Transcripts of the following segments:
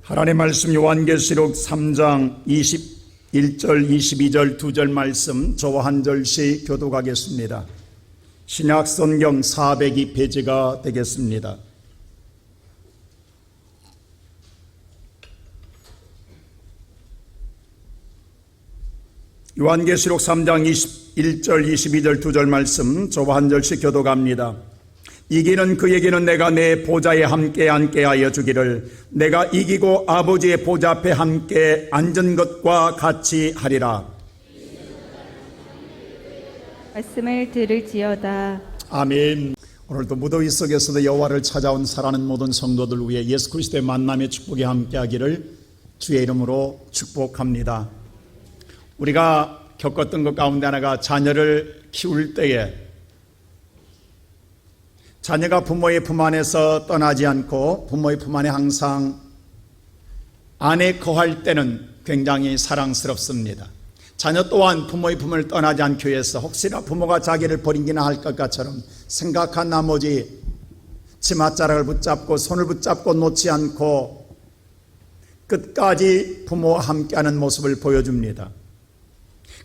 하나님의 말씀 요한계시록 3장 21절 22절 2절 말씀 저와 한 절씩 교독하겠습니다. 신약성경 402페이지가 되겠습니다. 요한계시록 3장 21절 22절 2절 말씀 저와 한 절씩 교독합니다. 이기는 그에게는 내가 내 보좌에 함께 앉게 하여 주기를 내가 이기고 아버지의 보좌 앞에 함께 앉은 것과 같이 하리라. 말씀을 들을지어다. 아멘. 오늘도 무더위 속에서도 여호와를 찾아온 사랑하는 모든 성도들 위해 예수 그리스도의 만남의 축복이 함께하기를 주의 이름으로 축복합니다. 우리가 겪었던 것 가운데 하나가 자녀를 키울 때에 자녀가 부모의 품 안에서 떠나지 않고 부모의 품 안에 항상 안에 거할 때는 굉장히 사랑스럽습니다. 자녀 또한 부모의 품을 떠나지 않기 위해서 혹시나 부모가 자기를 버리기나 할 것처럼 생각한 나머지 치맛자락을 붙잡고 손을 붙잡고 놓지 않고 끝까지 부모와 함께하는 모습을 보여줍니다.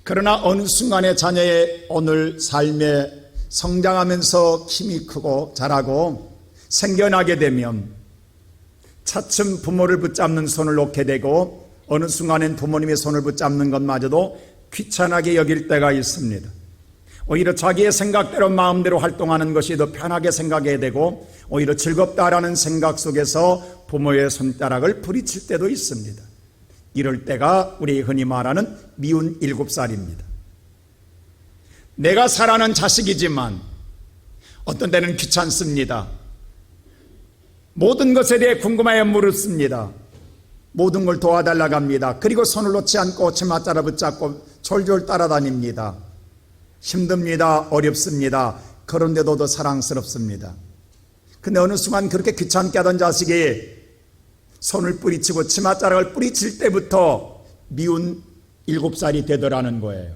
그러나 어느 순간에 자녀의 오늘 삶에 성장하면서 힘이 크고 자라고 생겨나게 되면 차츰 부모를 붙잡는 손을 놓게 되고 어느 순간엔 부모님의 손을 붙잡는 것마저도 귀찮게 여길 때가 있습니다. 오히려 자기의 생각대로 마음대로 활동하는 것이 더 편하게 생각해야 되고 오히려 즐겁다라는 생각 속에서 부모의 손가락을 부리칠 때도 있습니다. 이럴 때가 우리 흔히 말하는 미운 7살입니다. 내가 사랑하는 자식이지만 어떤 때는 귀찮습니다. 모든 것에 대해 궁금하여 물었습니다. 모든 걸 도와달라고 합니다. 그리고 손을 놓지 않고 치맛자라 붙잡고 졸졸 따라다닙니다. 힘듭니다. 어렵습니다. 그런데도 더 사랑스럽습니다. 근데 어느 순간 그렇게 귀찮게 하던 자식이 손을 뿌리치고 치맛자락을 뿌리칠 때부터 미운 7살이 되더라는 거예요.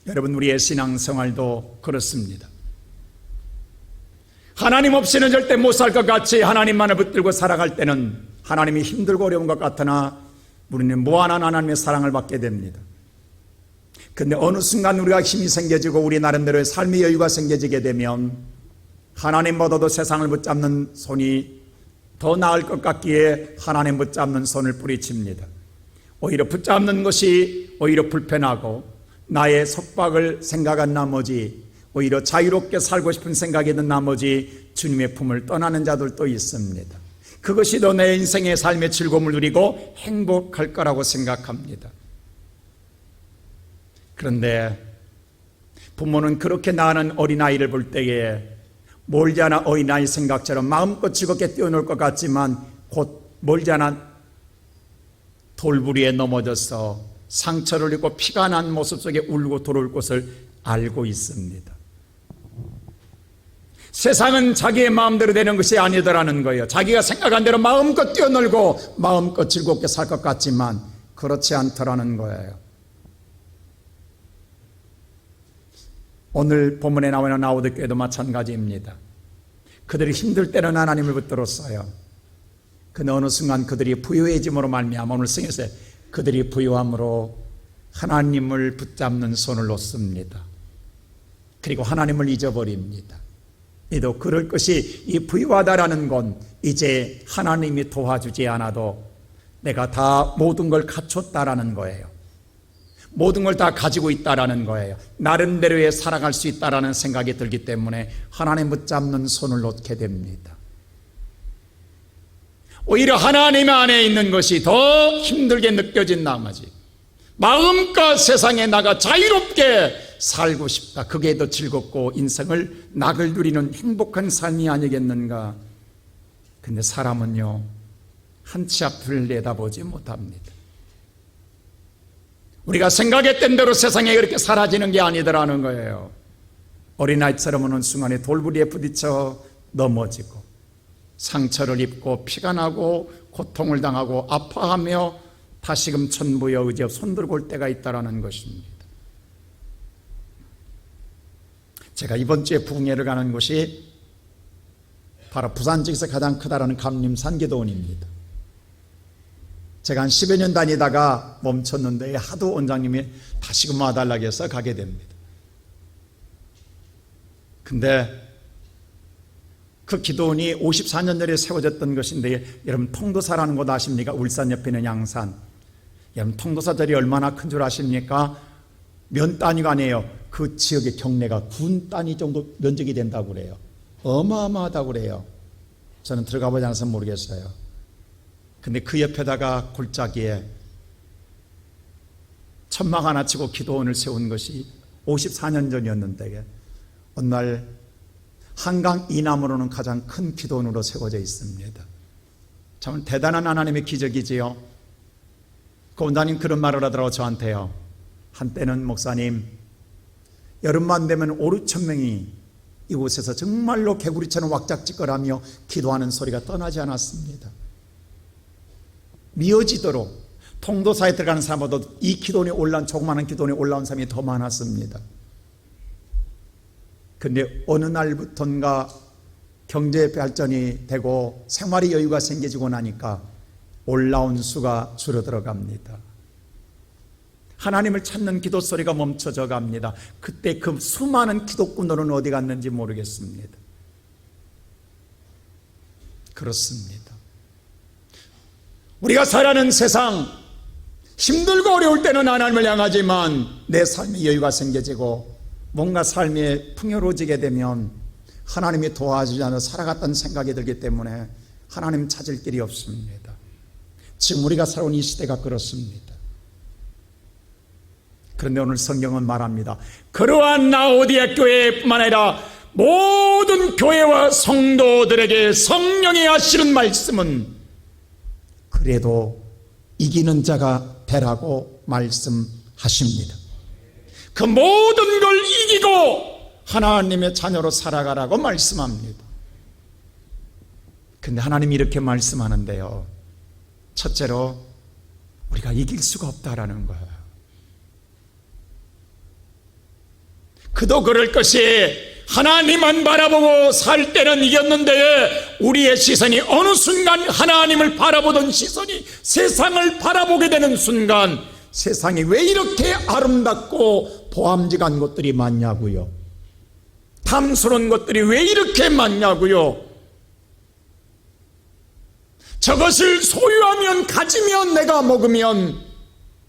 여러분, 우리의 신앙생활도 그렇습니다. 하나님 없이는 절대 못 살 것 같이 하나님만을 붙들고 살아갈 때는 하나님이 힘들고 어려운 것 같으나 우리는 무한한 하나님의 사랑을 받게 됩니다. 그런데 어느 순간 우리가 힘이 생겨지고 우리 나름대로의 삶의 여유가 생겨지게 되면 하나님보다도 세상을 붙잡는 손이 더 나을 것 같기에 하나님 붙잡는 손을 뿌리칩니다. 오히려 붙잡는 것이 오히려 불편하고 나의 속박을 생각한 나머지 오히려 자유롭게 살고 싶은 생각이 든 나머지 주님의 품을 떠나는 자들도 있습니다. 그것이 더 내 인생의 삶의 즐거움을 누리고 행복할 거라고 생각합니다. 그런데 부모는 그렇게 낳은 어린아이를 볼 때에 멀지 않아 어린아이 생각처럼 마음껏 즐겁게 뛰어놀 것 같지만 곧 멀지 않아 돌부리에 넘어져서 상처를 입고 피가 난 모습 속에 울고 돌아올 것을 알고 있습니다. 세상은 자기의 마음대로 되는 것이 아니더라는 거예요. 자기가 생각한 대로 마음껏 뛰어놀고 마음껏 즐겁게 살 것 같지만 그렇지 않더라는 거예요. 오늘 본문에 나오는 라오디게아도 마찬가지입니다. 그들이 힘들 때는 하나님을 붙들었어요. 그런데 어느 순간 그들이 부유해짐으로 말미암아 오늘 성경에서 그들이 부유함으로 하나님을 붙잡는 손을 놓습니다. 그리고 하나님을 잊어버립니다. 이도 그럴 것이 이 부유하다라는 건 이제 하나님이 도와주지 않아도 내가 다 모든 걸 갖췄다라는 거예요. 모든 걸 다 가지고 있다라는 거예요. 나름대로의 살아갈 수 있다라는 생각이 들기 때문에 하나님 붙잡는 손을 놓게 됩니다. 오히려 하나님 안에 있는 것이 더 힘들게 느껴진 나머지 마음껏 세상에 나가 자유롭게 살고 싶다. 그게 더 즐겁고 인생을 낙을 누리는 행복한 삶이 아니겠는가. 근데 사람은요 한 치 앞을 내다보지 못합니다. 우리가 생각했던 대로 세상에 그렇게 사라지는 게 아니더라는 거예요. 어린아이처럼 어느 순간에 돌부리에 부딪혀 넘어지고 상처를 입고 피가 나고 고통을 당하고 아파하며 다시금 천부여 의지어 손들고 올 때가 있다는 것입니다. 제가 이번 주에 부흥회를 가는 곳이 바로 부산 지역에서 가장 크다라는 감림산 기도원입니다. 제가 한 10여 년 다니다가 멈췄는데 하도 원장님이 다시금 와달라고 해서 가게 됩니다. 근데 그 기도원이 54년 전에 세워졌던 것인데, 여러분 통도사라는 곳 아십니까? 울산 옆에 있는 양산. 여러분 통도사절이 얼마나 큰 줄 아십니까? 면 단위가 아니에요. 그 지역의 경내가 군 단위 정도 면적이 된다고 그래요. 어마어마하다고 그래요. 저는 들어가 보지 않아서 모르겠어요. 근데 그 옆에다가 골짜기에 천막 하나 치고 기도원을 세운 것이 54년 전이었는데, 어느 날 한강 이남으로는 가장 큰 기도원으로 세워져 있습니다. 참 대단한 하나님의 기적이지요. 그 원장님 그런 말을 하더라고 저한테요. 한때는 목사님, 여름만 되면 5,000~6,000명이 이곳에서 정말로 개구리처럼 왁작지껄하며 기도하는 소리가 떠나지 않았습니다. 미어지도록 통도사에 들어가는 사람보다 이 기도원에 올라온, 조그마한 기도원에 올라온 사람이 더 많았습니다. 근데 어느 날부턴가 경제 발전이 되고 생활의 여유가 생겨지고 나니까 올라온 수가 줄어들어 갑니다. 하나님을 찾는 기도 소리가 멈춰져 갑니다. 그때 그 수많은 기독군들은 어디 갔는지 모르겠습니다. 그렇습니다. 우리가 살아가는 세상, 힘들고 어려울 때는 하나님을 향하지만 내 삶의 여유가 생겨지고 뭔가 삶이 풍요로워지게 되면 하나님이 도와주지 않아 살아갔다는 생각이 들기 때문에 하나님 찾을 길이 없습니다. 지금 우리가 살아온 이 시대가 그렇습니다. 그런데 오늘 성경은 말합니다. 그러한 라오디아 교회뿐만 아니라 모든 교회와 성도들에게 성령이 하시는 말씀은 그래도 이기는 자가 되라고 말씀하십니다. 그 모든 걸 이기고 하나님의 자녀로 살아가라고 말씀합니다. 근데 하나님이 이렇게 말씀하는데요, 첫째로 우리가 이길 수가 없다라는 거예요. 그도 그럴 것이 하나님만 바라보고 살 때는 이겼는데, 우리의 시선이 어느 순간 하나님을 바라보던 시선이 세상을 바라보게 되는 순간 세상이 왜 이렇게 아름답고 보암직한 것들이 많냐고요. 탐스러운 것들이 왜 이렇게 많냐고요. 저것을 소유하면, 가지면, 내가 먹으면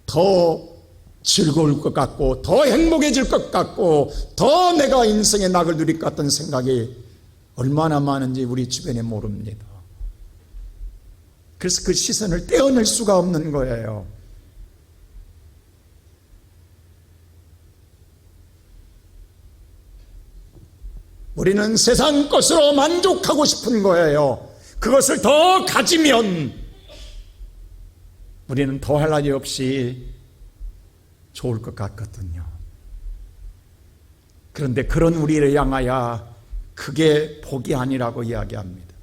더 즐거울 것 같고 더 행복해질 것 같고 더 내가 인생의 낙을 누릴 것 같은 생각이 얼마나 많은지 우리 주변에 모릅니다. 그래서 그 시선을 떼어낼 수가 없는 거예요. 우리는 세상 것으로 만족하고 싶은 거예요. 그것을 더 가지면 우리는 더할 나위 없이 좋을 것 같거든요. 그런데 그런 우리를 향하여 그게 복이 아니라고 이야기합니다.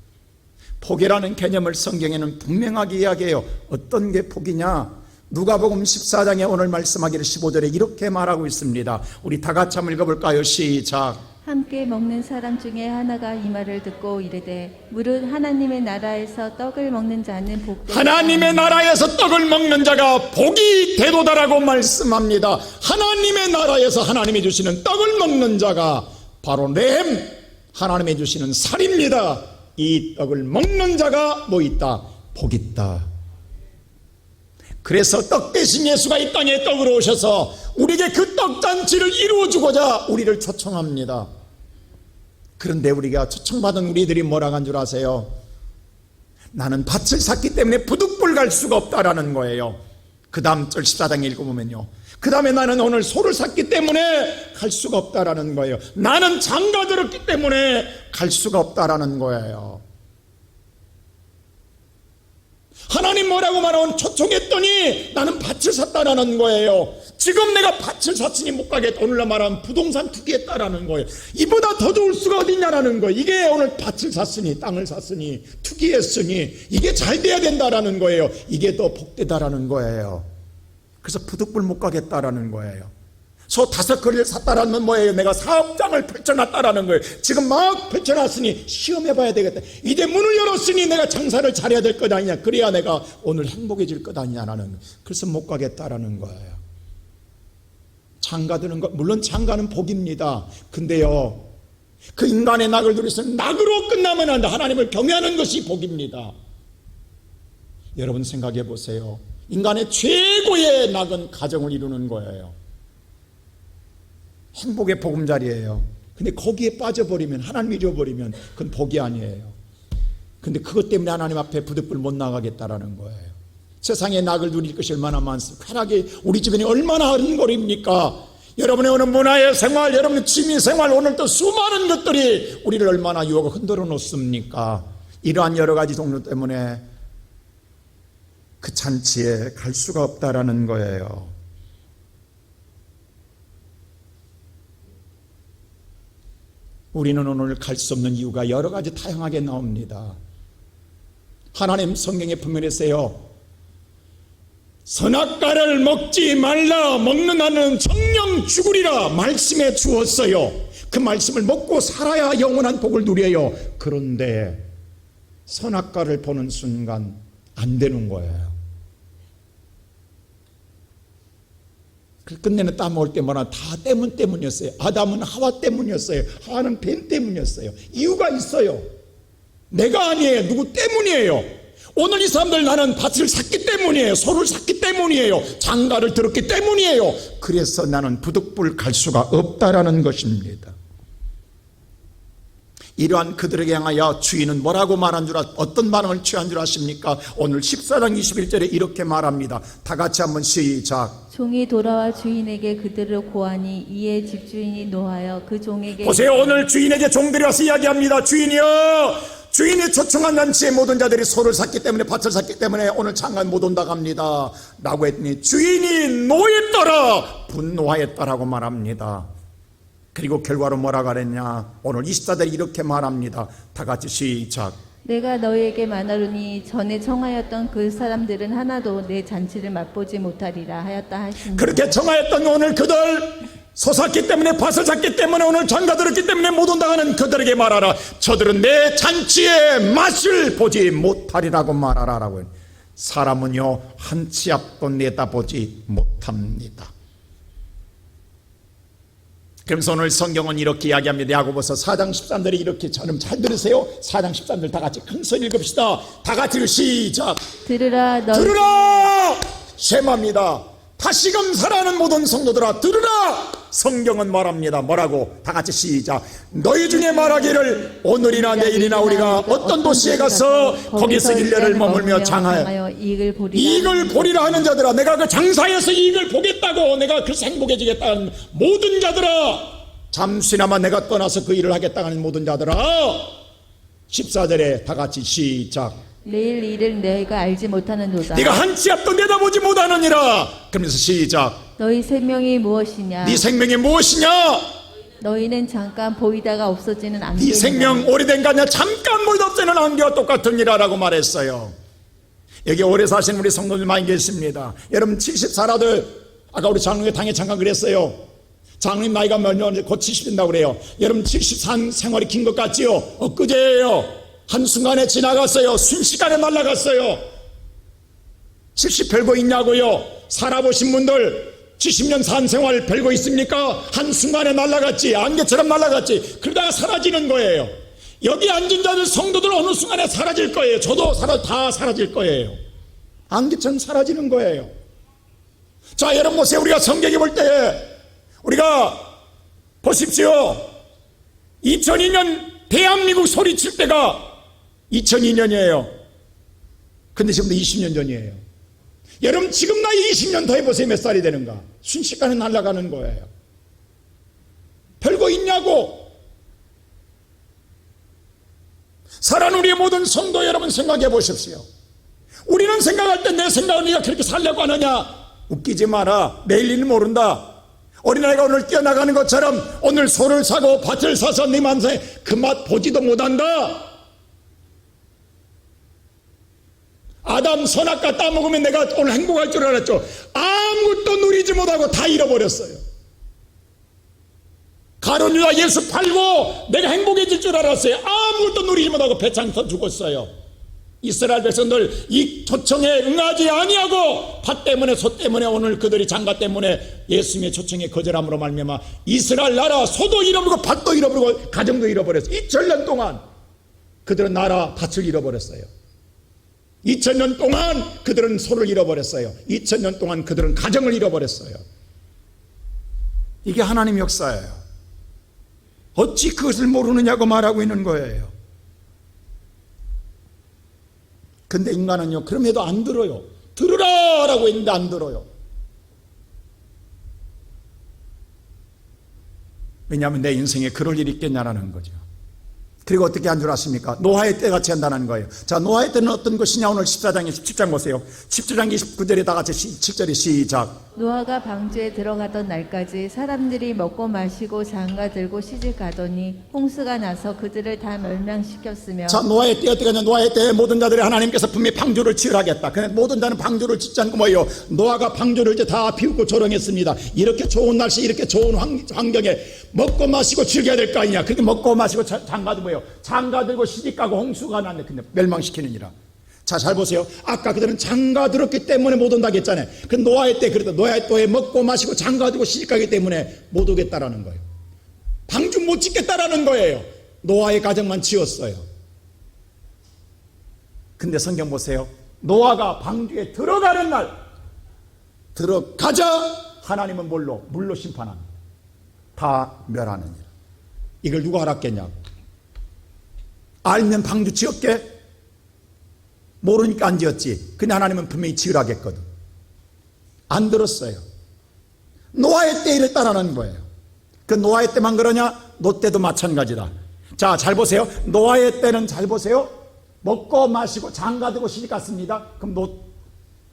복이라는 개념을 성경에는 분명하게 이야기해요. 어떤 게 복이냐? 누가복음 14장에 오늘 말씀하기를 15절에 이렇게 말하고 있습니다. 우리 다 같이 한번 읽어볼까요? 시작. 함께 먹는 사람 중에 하나가 이 말을 듣고 이르되 무릇 하나님의 나라에서 떡을 먹는 자는 복되다. 하나님의 나라에서 떡을 먹는 자가 복이 되도다라고 말씀합니다. 하나님의 나라에서 하나님이 주시는 떡을 먹는 자가 바로 레헴, 하나님이 주시는 살입니다. 이 떡을 먹는 자가 뭐 있다? 복 있다. 그래서 떡 대신 예수가 이 땅에 떡으로 오셔서 우리에게 그 떡잔치를 이루어주고자 우리를 초청합니다. 그런데 우리가 초청받은 우리들이 뭐라고 한 줄 아세요? 나는 밭을 샀기 때문에 부득불 갈 수가 없다라는 거예요. 그 다음 절 14장 읽어보면요, 그 다음에 나는 오늘 소를 샀기 때문에 갈 수가 없다라는 거예요. 나는 장가 들었기 때문에 갈 수가 없다라는 거예요. 하나님 뭐라고 말하면 초청했더니 나는 밭을 샀다라는 거예요. 지금 내가 밭을 샀으니 못 가겠다. 오늘날 말하면 부동산 투기했다라는 거예요. 이보다 더 좋을 수가 어딨냐라는 거예요. 이게 오늘 밭을 샀으니, 땅을 샀으니, 투기했으니 이게 잘 돼야 된다라는 거예요. 이게 더 복되다라는 거예요. 그래서 부득불 못 가겠다라는 거예요. 소 5거리를 샀다라는 뭐예요? 내가 사업장을 펼쳐놨다라는 거예요. 지금 막 펼쳐놨으니 시험해봐야 되겠다. 이제 문을 열었으니 내가 장사를 잘해야 될 것 아니냐. 그래야 내가 오늘 행복해질 것 아니냐라는 거예요. 그래서 못 가겠다라는 거예요. 장가드는 것, 물론 장가는 복입니다. 근데요, 그 인간의 낙을 누려서 낙으로 끝나면 안 돼. 하나님을 경외하는 것이 복입니다. 여러분 생각해 보세요. 인간의 최고의 낙은 가정을 이루는 거예요. 행복의 보금자리예요. 근데 거기에 빠져버리면, 하나님 잊어버리면 그건 복이 아니에요. 근데 그것 때문에 하나님 앞에 부득불 못 나가겠다라는 거예요. 세상에 낙을 누릴 것이 얼마나 많습니까? 쾌락이 우리 주변에 얼마나 어른거립니까? 여러분의 오늘 문화의 생활, 여러분의 취미생활, 오늘 또 수많은 것들이 우리를 얼마나 유혹을 흔들어 놓습니까? 이러한 여러 가지 종류 때문에 그 잔치에 갈 수가 없다라는 거예요. 우리는 오늘 갈 수 없는 이유가 여러 가지 다양하게 나옵니다. 하나님 성경에 분명했어요. 선악과를 먹지 말라. 먹는 자는 정령 죽으리라 말씀해 주었어요. 그 말씀을 먹고 살아야 영원한 복을 누려요. 그런데 선악과를 보는 순간 안 되는 거예요. 끝내는 따먹을 때마다 다 때문이었어요. 아담은 하와 때문이었어요. 하와는 뱀 때문이었어요. 이유가 있어요. 내가 아니에요. 누구 때문이에요. 오늘 이 사람들 나는 밭을 샀기 때문이에요. 소를 샀기 때문이에요. 장가를 들었기 때문이에요. 그래서 나는 부득불 갈 수가 없다라는 것입니다. 이러한 그들에게 향하여 주인은 뭐라고 말한 줄 어떤 반응을 취한 줄 아십니까? 오늘 14장 21절에 이렇게 말합니다. 다 같이 한번 시작. 종이 돌아와 주인에게 그들을 고하니 이에 집주인이 노하여 그 종에게 보세요. 오늘 주인에게 종들이 와서 이야기합니다. 주인이여, 주인이 초청한 잔치에 모든 자들이 소를 샀기 때문에, 밭을 샀기 때문에 오늘 장가 못 온다고 합니다 라고 했더니 주인이 노했더라, 분노하였다라고 말합니다. 그리고 결과로 뭐라고 하랬냐? 오늘 24절이 이렇게 말합니다. 다 같이 시작. 내가 너희에게 말하노니 전에 청하였던 그 사람들은 하나도 내 잔치를 맛보지 못하리라 하였다 하시니, 그렇게 청하였던 오늘 그들, 소 샀기 때문에, 밭을 샀기 때문에, 오늘 장가 들었기 때문에 못 온다 하는 그들에게 말하라. 저들은 내 잔치의 맛을 보지 못하리라고 말하라 라고 해요. 사람은요 한 치 앞도 내다보지 못합니다. 그러면서 오늘 성경은 이렇게 이야기합니다. 야고보서 4장 13절에 이렇게, 저는 잘 들으세요. 4장 13절 다 같이 큰 소리 읽읍시다. 다 같이 시작. 들으라 들으라. 셈합니다. 다시금 살아가는 모든 성도들아 들으라. 성경은 말합니다. 뭐라고? 다 같이 시작. 너희 중에 말하기를 오늘이나 내일이나 우리가 어떤 도시에 가서 거기서 1년을 머물며 장하여 이익을 보리라 하는 자들아, 내가 그 장사에서 이익을 보겠다고, 내가 그래서 행복해지겠다는 모든 자들아, 잠시나마 내가 떠나서 그 일을 하겠다 하는 모든 자들아. 14절에 다 같이 시작. 내일 일을 너희가 알지 못하는도다. 네가 한 치 앞도 내다보지 못하느니라. 그러면서 시작. 너희 생명이 무엇이냐? 네 생명이 무엇이냐? 너희는 잠깐 보이다가 없어지는 안개. 네 생명 오래된 거 아니야? 잠깐 보이다 없어지는 안개와 똑같으니라라고 말했어요. 여기 오래 사신 우리 성도들 많이 계십니다. 여러분 70살아들, 아까 우리 장로회 당에 잠깐 그랬어요. 장로님 나이가 몇 년, 곧 70 된다고 그래요. 여러분 70산 생활이 긴 것 같지요? 엊그제예요. 한순간에 지나갔어요. 순식간에 날아갔어요. 70 별거 있냐고요? 살아보신 분들 70년 산 생활 별거 있습니까? 한순간에 날아갔지. 안개처럼 날아갔지. 그러다가 사라지는 거예요. 여기 앉은 자들 성도들 어느 순간에 사라질 거예요. 저도 다 사라질 거예요. 안개처럼 사라지는 거예요. 자, 여러분 보세요. 우리가 성경에 볼 때 우리가 보십시오. 2002년 대한민국 소리칠 때가 2002년이에요. 근데 지금도 20년 전이에요. 여러분 지금 나이 20년 더 해보세요. 몇 살이 되는가? 순식간에 날아가는 거예요. 별거 있냐고. 살아는 우리의 모든 성도 여러분 생각해 보십시오. 우리는 생각할 때 내 생각은 네가 그렇게 살려고 하느냐? 웃기지 마라. 내일 일은 모른다. 어린아이가 오늘 뛰어나가는 것처럼 오늘 소를 사고 밭을 사서 네 만세 그 맛 보지도 못한다. 아담 선악과 따먹으면 내가 오늘 행복할 줄 알았죠. 아무것도 누리지 못하고 다 잃어버렸어요. 가룟 유다 예수 팔고 내가 행복해질 줄 알았어요. 아무것도 누리지 못하고 배창서 죽었어요. 이스라엘 백성들 이 초청에 응하지 아니하고 팥 때문에 소 때문에 오늘 그들이 장가 때문에 예수님의 초청에 거절함으로 말미암아 이스라엘 나라 소도 잃어버리고 밭도 잃어버리고 가정도 잃어버렸어요. 2000년 동안 그들은 나라 밭을 잃어버렸어요. 2000년 동안 그들은 소를 잃어버렸어요. 2000년 동안 그들은 가정을 잃어버렸어요. 이게 하나님의 역사예요. 어찌 그것을 모르느냐고 말하고 있는 거예요. 근데 인간은요, 그럼에도 안 들어요. 들으라라고 했는데 안 들어요. 왜냐하면 내 인생에 그럴 일이 있겠냐라는 거죠. 그리고 어떻게 한 줄 아십니까? 노아의 때같이 한다는 거예요. 자, 노아의 때는 어떤 것이냐? 오늘 14장 17장 보세요. 17장 29절에 다 같이 7절에 시작. 노아가 방주에 들어가던 날까지 사람들이 먹고 마시고 장가들고 시집가더니 홍수가 나서 그들을 다 멸망시켰으며. 자, 노아의 때 어떻게 하냐? 노아의 때에 모든 자들이 하나님께서 분명히 방주를 지으라겠다. 근데 모든 자는 방주를 짓지 않고 뭐예요? 노아가 방주를 이제 다 비웃고 조롱했습니다. 이렇게 좋은 날씨, 이렇게 좋은 환경에 먹고 마시고 즐겨야 될 거 아니냐? 그렇게 먹고 마시고 장가도 뭐예요? 장가들고 시집가고 홍수가 났네. 근데 멸망시키느니라. 자, 잘 보세요. 아까 그들은 장가들었기 때문에 못 온다고 했잖아요. 그 노아의 때 그랬다. 노아의 때에 먹고 마시고 장가들고 시집가기 때문에 못 오겠다라는 거예요. 방주 못 짓겠다라는 거예요. 노아의 가정만 지었어요. 근데 성경 보세요. 노아가 방주에 들어가는 날, 들어가자 하나님은 물로 심판합니다. 다 멸하느니라. 이걸 누가 알았겠냐고. 알면 방주 지었게? 모르니까 안 지었지. 근데 하나님은 분명히 지으라겠거든. 안 들었어요. 노아의 때 이랬다라는 거예요. 그 노아의 때만 그러냐? 노 때도 마찬가지다. 자, 잘 보세요. 노아의 때는 잘 보세요. 먹고 마시고 장가들고 시집갔습니다. 그럼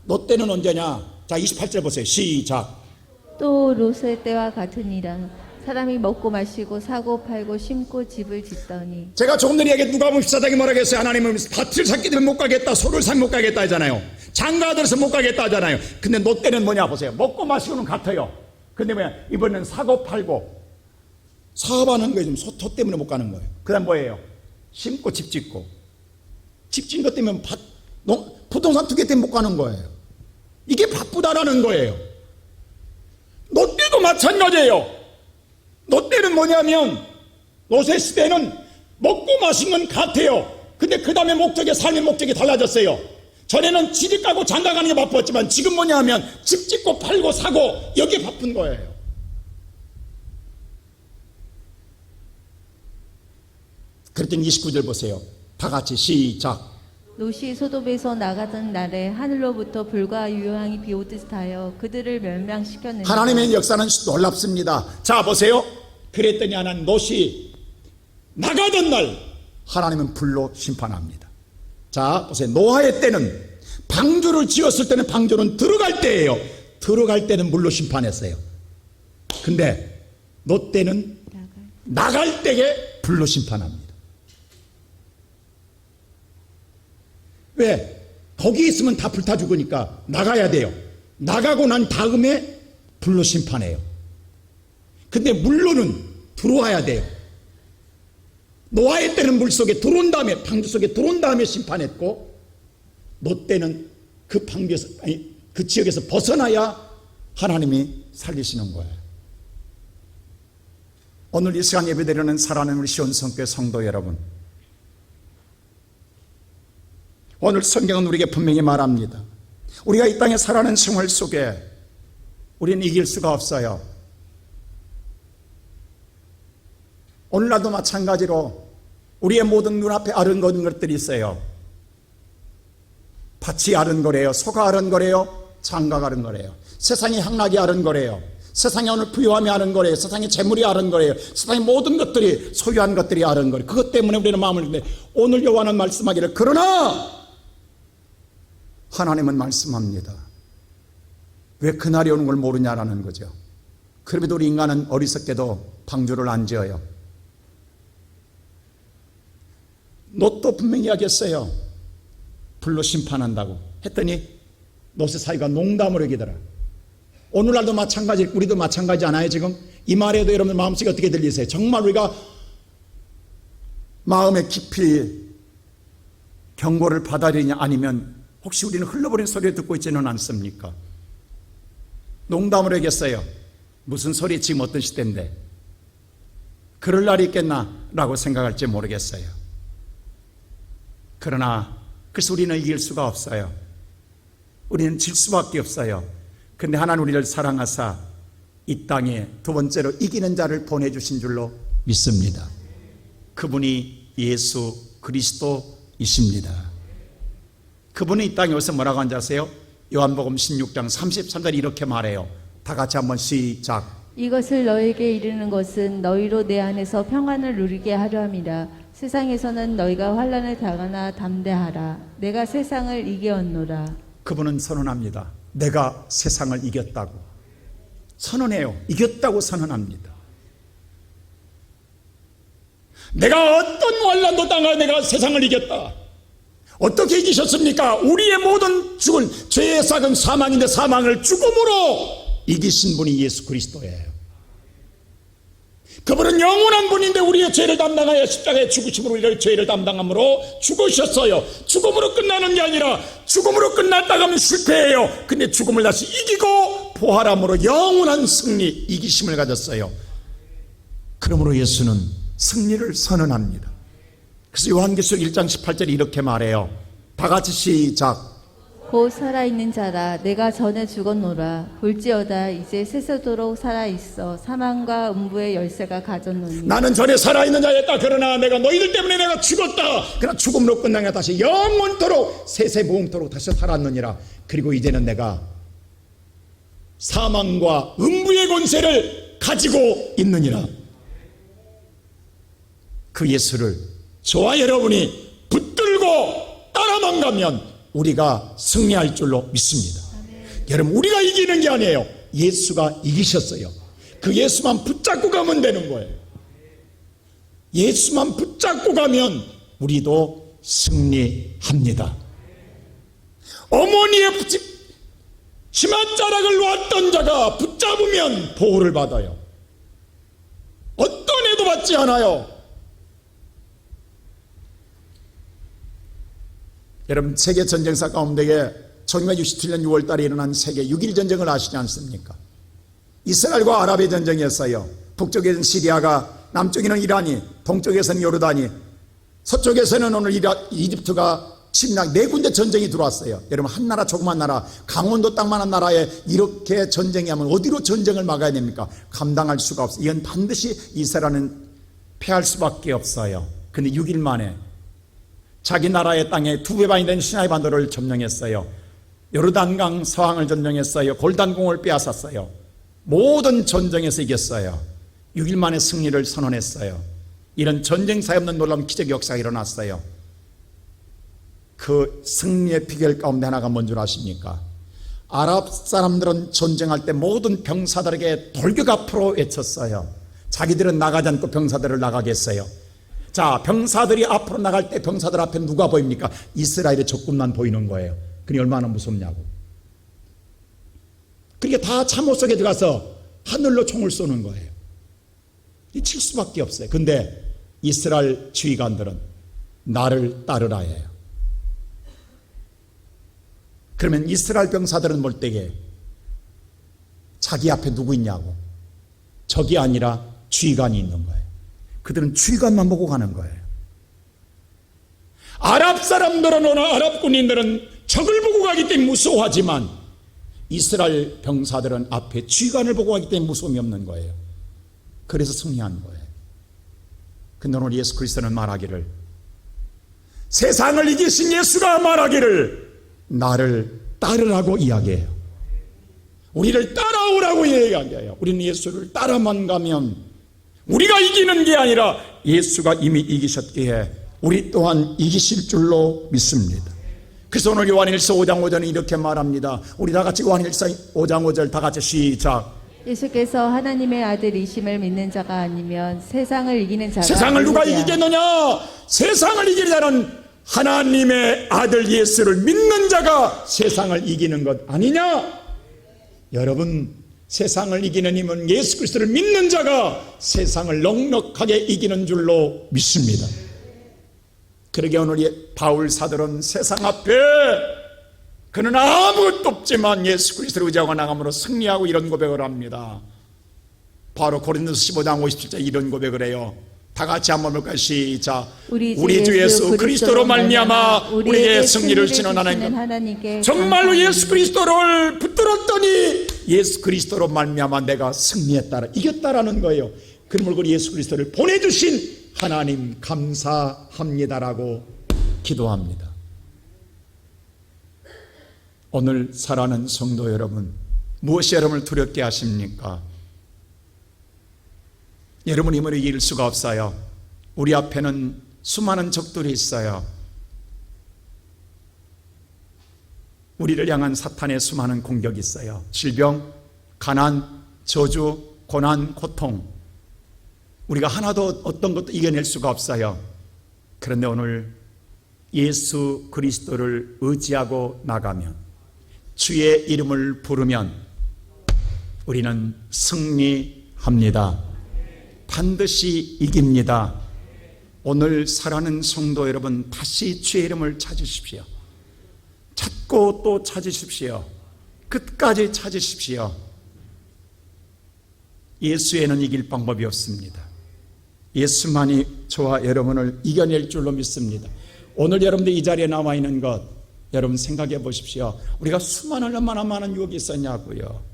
노 때는 언제냐? 자, 28절 보세요. 시작. 또 롯의 때와 같으니라. 사람이 먹고 마시고 사고 팔고 심고 집을 짓더니. 제가 조금 전에 얘기했 누가복음 14장에 뭐라고 했어요? 하나님은 밭을 샀기 때문에 못 가겠다, 소를 사면 못 가겠다 하잖아요. 장가들어서 못 가겠다 하잖아요. 근데 노 때는 뭐냐 보세요. 먹고 마시고는 같아요. 근데 뭐야? 이번에는 사고 팔고 사업하는 거예요. 지금 소 때문에 못 가는 거예요. 그 다음 뭐예요? 심고 집 짓고. 집 짓는 것 때문에 부동산 2개 때문에 못 가는 거예요. 이게 바쁘다라는 거예요. 노 때도 마찬가지예요. 노 때는 뭐냐면 롯의 시대는 먹고 마신 건 같아요. 근데 그 다음에 삶의 목적이 달라졌어요. 전에는 시집 가고 장가 가는 게 바빴지만 지금 뭐냐 하면 집 짓고 팔고 사고 여기에 바쁜 거예요. 그랬더니 29절 보세요. 다 같이 시작. 롯이 소돔에서 나가던 날에 하늘로부터 불과 유황이 비오듯 하여 그들을 멸망시켰느니라. 하나님의 역사는 놀랍습니다. 자, 보세요. 그랬더니 하나님 롯이 나가던 날 하나님은 불로 심판합니다. 자, 보세요. 노아의 때는 방주를 지었을 때는 방주는 들어갈 때예요. 들어갈 때는 물로 심판했어요. 근데 롯 때는 나갈 때에 불로 심판합니다. 왜? 거기 있으면 다 불타 죽으니까 나가야 돼요. 나가고 난 다음에 불로 심판해요. 근데 물로는 들어와야 돼요. 노아의 때는 물 속에 들어온 다음에, 방주 속에 들어온 다음에 심판했고, 노 때는 그 방주에서, 그 지역에서 벗어나야 하나님이 살리시는 거예요. 오늘 이 시간 예배드리는 사랑하는 우리 시온성교회 성도 여러분, 오늘 성경은 우리에게 분명히 말합니다. 우리가 이 땅에 살아가는 생활 속에 우리는 이길 수가 없어요. 오늘날도 마찬가지로 우리의 모든 눈앞에 아른거리는 것들이 있어요. 밭이 아른거려요. 소가 아른거려요. 장가가 아른거려요. 세상의 향락이 아른거려요. 세상에 오늘 부유함이 아른거려요. 세상의 재물이 아른거려요. 세상의 모든 것들이 소유한 것들이 아른거려요. 그것 때문에 우리는 마음을 근데 오늘 여호와는 말씀하기를 그러나 하나님은 말씀합니다. 왜 그날이 오는 걸 모르냐라는 거죠. 그럼에도 우리 인간은 어리석게도 방주를 안 지어요. 롯도 분명히 이야기했어요. 불로 심판한다고 했더니 롯의 사이가 농담으로 얘기더라. 오늘날도 마찬가지, 우리도 마찬가지 않아요 지금? 이 말에도 여러분 마음속에 어떻게 들리세요? 정말 우리가 마음에 깊이 경고를 받아들이냐, 아니면 혹시 우리는 흘러버린 소리를 듣고 있지는 않습니까? 농담을 하겠어요. 무슨 소리, 지금 어떤 시대인데 그럴 날이 있겠나 라고 생각할지 모르겠어요. 그러나 그래서 우리는 이길 수가 없어요. 우리는 질 수밖에 없어요. 근데 하나님 우리를 사랑하사 이 땅에 두 번째로 이기는 자를 보내주신 줄로 믿습니다. 그분이 예수 그리스도이십니다. 그분이 이 땅에 오셔서 뭐라고 한지 아세요? 요한복음 16장 33절 이렇게 말해요. 다 같이 한번 시작. 이것을 너에게 이르는 것은 너희로 내 안에서 평안을 누리게 하려 함이라. 세상에서는 너희가 환난을 당하나 담대하라. 내가 세상을 이겼노라. 그분은 선언합니다. 내가 세상을 이겼다고 선언해요. 이겼다고 선언합니다. 내가 어떤 환난도 당하 내가 세상을 이겼다. 어떻게 이기셨습니까? 우리의 모든 죽은 죄의 삭은 사망인데 사망을 죽음으로 이기신 분이 예수 그리스도예요. 그분은 영원한 분인데 우리의 죄를 담당하여 십자가에 죽으심으로 우리의 죄를 담당함으로 죽으셨어요. 죽음으로 끝나는 게 아니라 죽음으로 끝났다가 하면 실패해요. 근데 죽음을 다시 이기고 부활함으로 영원한 승리, 이기심을 가졌어요. 그러므로 예수는 승리를 선언합니다. 그래서 요한계시록 1장 18절에 이렇게 말해요. 다 같이 시작. 곧 살아있는 자라 내가 전에 죽었노라. 볼지어다 이제 세세도록 살아있어 사망과 음부의 열쇠가 가졌노니. 나는 전에 살아있는 자였다. 그러나 내가 너희들 때문에 내가 죽었다. 그러나 죽음으로 끝나냐 다시 영원토록 세세무음토록 다시 살았느니라. 그리고 이제는 내가 사망과 음부의 권세를 가지고 있느니라. 그 예수를 저와 여러분이 붙들고 따라만 가면 우리가 승리할 줄로 믿습니다. 여러분, 우리가 이기는 게 아니에요. 예수가 이기셨어요. 그 예수만 붙잡고 가면 되는 거예요. 예수만 붙잡고 가면 우리도 승리합니다. 어머니의 치맛자락을 놓았던 자가 붙잡으면 보호를 받아요. 어떤 애도 받지 않아요. 여러분, 세계 전쟁사 가운데에 1967년 6월 달에 일어난 세계 6.1 전쟁을 아시지 않습니까? 이스라엘과 아랍의 전쟁이었어요. 북쪽에는 시리아가, 남쪽에는 이란이, 동쪽에서는 요르단이, 서쪽에서는 오늘 이집트가 침략, 네 군데 전쟁이 들어왔어요. 여러분, 한 나라, 조그만 나라, 강원도 땅만한 나라에 이렇게 전쟁이 하면 어디로 전쟁을 막아야 됩니까? 감당할 수가 없어요. 이건 반드시 이스라엘은 패할 수밖에 없어요. 근데 6일 만에 자기 나라의 땅에 두 배 반이 된 시나이 반도를 점령했어요. 요르단강 서항을 점령했어요. 골단공을 빼앗았어요. 모든 전쟁에서 이겼어요. 6일 만에 승리를 선언했어요. 이런 전쟁사에 없는 놀라운 기적 역사가 일어났어요. 그 승리의 비결 가운데 하나가 뭔 줄 아십니까? 아랍 사람들은 전쟁할 때 모든 병사들에게 돌격 앞으로 외쳤어요. 자기들은 나가지 않고 병사들을 나가게 했어요. 자, 병사들이 앞으로 나갈 때 병사들 앞에 누가 보입니까? 이스라엘의 적군만 보이는 거예요. 그게 얼마나 무섭냐고. 그러니까 다 참호 속에 들어가서 하늘로 총을 쏘는 거예요. 칠 수밖에 없어요. 근데 이스라엘 지휘관들은 나를 따르라 해요. 그러면 이스라엘 병사들은 볼 때에 자기 앞에 누구 있냐고. 적이 아니라 지휘관이 있는 거예요. 그들은 지휘관만 보고 가는 거예요. 아랍 사람들은, 아랍 군인들은 적을 보고 가기 때문에 무서워하지만 이스라엘 병사들은 앞에 지휘관을 보고 가기 때문에 무서움이 없는 거예요. 그래서 승리한 거예요. 근데 오늘 예수 그리스도는 말하기를, 세상을 이기신 예수가 말하기를 나를 따르라고 이야기해요. 우리를 따라오라고 이야기해요. 우리는 예수를 따라만 가면 우리가 이기는 게 아니라 예수가 이미 이기셨기에 우리 또한 이기실 줄로 믿습니다. 그래서 오늘 요한일서 5장 5절은 이렇게 말합니다. 우리 다 같이 요한일서 5장 5절 다 같이 시작. 예수께서 하나님의 아들이심을 믿는 자가 아니면 세상을 이기는 자가 세상을 누가 아니랴. 이기겠느냐? 세상을 이기는 자는 하나님의 아들 예수를 믿는 자가 세상을 이기는 것 아니냐? 여러분, 세상을 이기는 힘은 예수 그리스도를 믿는 자가 세상을 넉넉하게 이기는 줄로 믿습니다. 그러게 오늘 바울 사도는 세상 앞에 그는 아무것도 없지만 예수 그리스도를 의지하고 나감으로 승리하고 이런 고백을 합니다. 바로 고린도서 15장 57절 이런 고백을 해요. 다 같이 한번 볼까요? 시작. 우리 주 예수 그리스도로 말미암아 우리에게 승리를 주시는 하나님께 정말로 예수 그리스도를 붙들었더니 예수 그리스도로 말미암아 내가 승리했다라, 이겼다라는 거예요. 그러므로 그 예수 그리스도를 보내주신 하나님 감사합니다라고 기도합니다. 오늘 사랑하는 성도 여러분, 무엇이 여러분을 두렵게 하십니까? 여러분 힘으로 이길 수가 없어요. 우리 앞에는 수많은 적들이 있어요. 우리를 향한 사탄의 수많은 공격이 있어요. 질병, 가난, 저주, 고난, 고통. 우리가 하나도 어떤 것도 이겨낼 수가 없어요. 그런데 오늘 예수 그리스도를 의지하고 나가면, 주의 이름을 부르면 우리는 승리합니다. 반드시 이깁니다. 오늘 사랑하는 성도 여러분, 다시 주의 이름을 찾으십시오. 찾고 또 찾으십시오. 끝까지 찾으십시오. 예수에는 이길 방법이 없습니다. 예수만이 저와 여러분을 이겨낼 줄로 믿습니다. 오늘 여러분들 이 자리에 나와 있는 것, 여러분 생각해 보십시오. 우리가 수많은 얼마나 많은 유혹이 있었냐고요.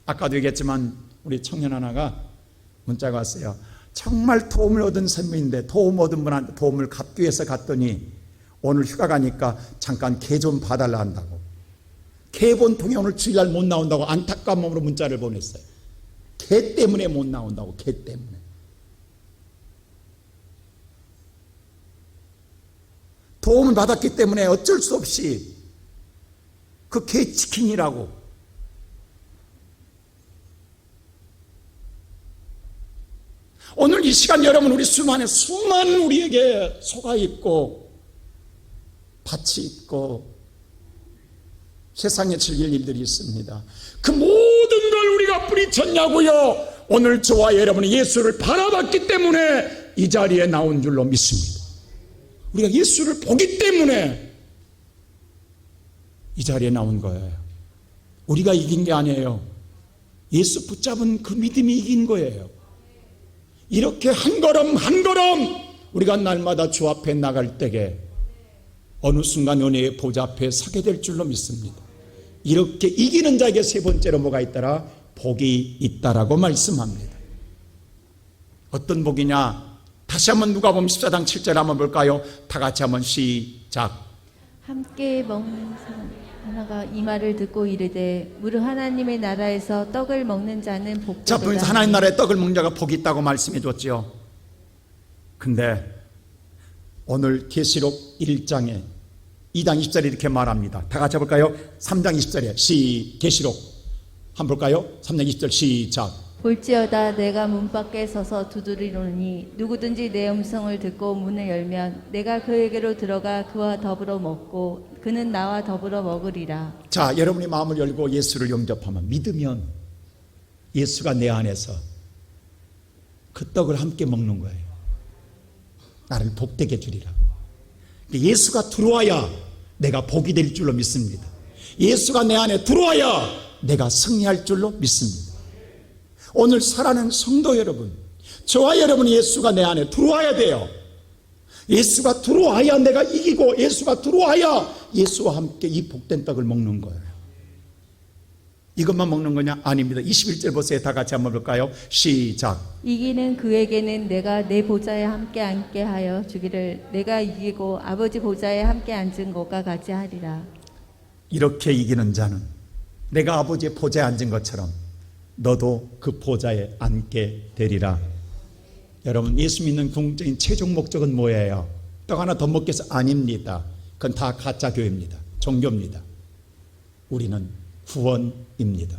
아까도 얘기했지만 우리 청년 하나가 문자가 왔어요. 정말 도움을 얻은 선배인데 도움 얻은 분한테 도움을 갚기 위해서 갔더니 오늘 휴가 가니까 잠깐 개 좀 봐달라 한다고. 개 본통에 오늘 주일날 못 나온다고 안타까운 마음으로 문자를 보냈어요. 개 때문에 못 나온다고. 개 때문에. 도움을 받았기 때문에 어쩔 수 없이 그 개 치킨이라고. 오늘 이 시간 여러분, 우리 수많은 우리에게 소가 있고 밭이 있고 세상에 즐길 일들이 있습니다. 그 모든 걸 우리가 뿌리쳤냐고요. 오늘 저와 여러분이 예수를 바라봤기 때문에 이 자리에 나온 줄로 믿습니다. 우리가 예수를 보기 때문에 이 자리에 나온 거예요. 우리가 이긴 게 아니에요. 예수 붙잡은 그 믿음이 이긴 거예요. 이렇게 한 걸음 한 걸음 우리가 날마다 주 앞에 나갈 때에 어느 순간 은혜의 보좌 앞에 서게 될 줄로 믿습니다. 이렇게 이기는 자에게 세 번째로 뭐가 있더라? 복이 있다라고 말씀합니다. 어떤 복이냐? 다시 한번 누가복음 14장 7절 한번 볼까요? 다 같이 한번 시작. 함께 먹는 사람 하나가 이 말을 듣고 이르되 무릇 하나님의 나라에서 떡을 먹는 자는 복되도다. 자, 보면서 하나님 나라에 떡을 먹는 자가 복이 있다고 말씀해 줬죠. 근데 오늘 계시록 1장에 2장 20절에 이렇게 말합니다. 다 같이 볼까요? 3장 20절에 계시록 한번 볼까요? 3장 20절 시작. 볼지어다 내가 문 밖에 서서 두드리노니 누구든지 내 음성을 듣고 문을 열면 내가 그에게로 들어가 그와 더불어 먹고 그는 나와 더불어 먹으리라. 자, 여러분이 마음을 열고 예수를 영접하면, 믿으면 예수가 내 안에서 그 떡을 함께 먹는 거예요. 나를 복되게 주리라. 예수가 들어와야 내가 복이 될 줄로 믿습니다. 예수가 내 안에 들어와야 내가 승리할 줄로 믿습니다. 오늘 살아가는 성도 여러분, 저와 여러분이 예수가 내 안에 들어와야 돼요. 예수가 들어와야 내가 이기고, 예수가 들어와야 예수와 함께 이 복된 떡을 먹는 거예요. 이것만 먹는 거냐? 아닙니다. 21절 보세요. 다 같이 한번 볼까요? 시작. 이기는 그에게는 내가 내 보좌에 함께 앉게 하여 주기를 내가 이기고 아버지 보좌에 함께 앉은 것과 같이 하리라. 이렇게 이기는 자는 내가 아버지의 보좌에 앉은 것처럼 너도 그 보좌에 앉게 되리라. 여러분, 예수 믿는 궁극적인 최종 목적은 뭐예요? 떡 하나 더 먹기 위해서? 아닙니다. 그건 다 가짜 교회입니다. 종교입니다. 우리는 구원입니다.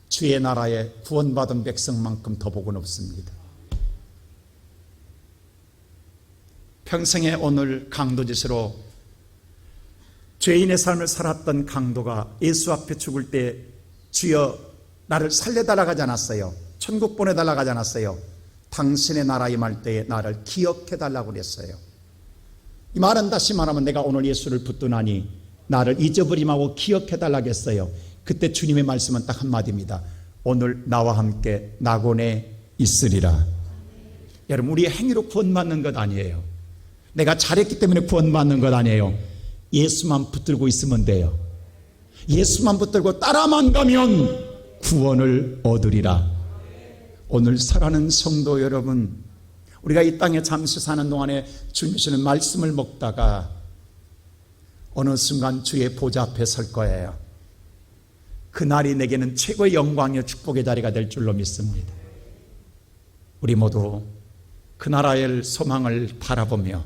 주의 나라에 구원받은 백성만큼 더 복은 없습니다. 평생에 오늘 강도짓으로 죄인의 삶을 살았던 강도가 예수 앞에 죽을 때 주여 나를 살려달라고 하지 않았어요. 천국 보내달라고 하지 않았어요. 당신의 나라 임할 때에 나를 기억해달라고 그랬어요. 이 말은 다시 말하면 내가 오늘 예수를 붙드나니 나를 잊어버림하고 기억해달라고 했어요. 그때 주님의 말씀은 딱 한마디입니다. 오늘 나와 함께 낙원에 있으리라. 여러분, 우리의 행위로 구원받는 것 아니에요. 내가 잘했기 때문에 구원받는 것 아니에요. 예수만 붙들고 있으면 돼요. 예수만 붙들고 따라만 가면 구원을 얻으리라. 오늘 사랑하는 성도 여러분, 우리가 이 땅에 잠시 사는 동안에 주님 주시는 말씀을 먹다가 어느 순간 주의 보좌 앞에 설 거예요. 그날이 내게는 최고의 영광이요 축복의 자리가 될 줄로 믿습니다. 우리 모두 그 나라의 소망을 바라보며,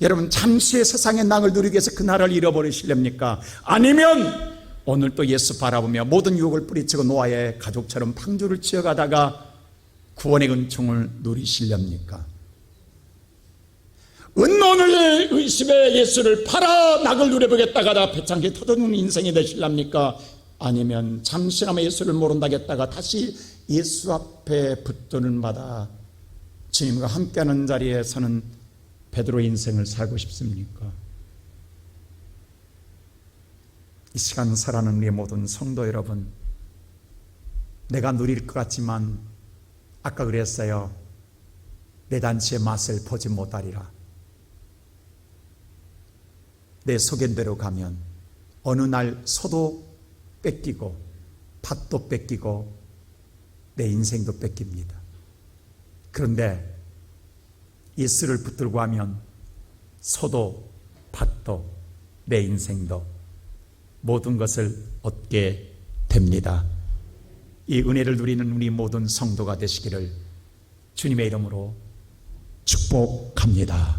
여러분 잠시의 세상의 낙을 누리기 위해서 그 나라를 잃어버리시렵니까? 아니면 오늘 또 예수 바라보며 모든 유혹을 뿌리치고 노아의 가족처럼 방주를 치어가다가 구원의 은총을 누리시렵니까? 은론을 의심해 예수를 팔아 낙을 누려보겠다가 다 배창기 터져놓는 인생이 되실랍니까? 아니면 잠시나마 예수를 모른다겠다가 다시 예수 앞에 붙드는 마다 주님과 함께하는 자리에 서는 베드로의 인생을 살고 싶습니까? 이 시간 살아가는 우리 모든 성도 여러분, 내가 누릴 것 같지만 아까 그랬어요. 내 잔치의 맛을 보지 못하리라. 내 소견대로 가면 어느 날 소도 뺏기고 밭도 뺏기고 내 인생도 뺏깁니다. 그런데 예수를 붙들고 하면 소도 밭도 내 인생도 모든 것을 얻게 됩니다. 이 은혜를 누리는 우리 모든 성도가 되시기를 주님의 이름으로 축복합니다.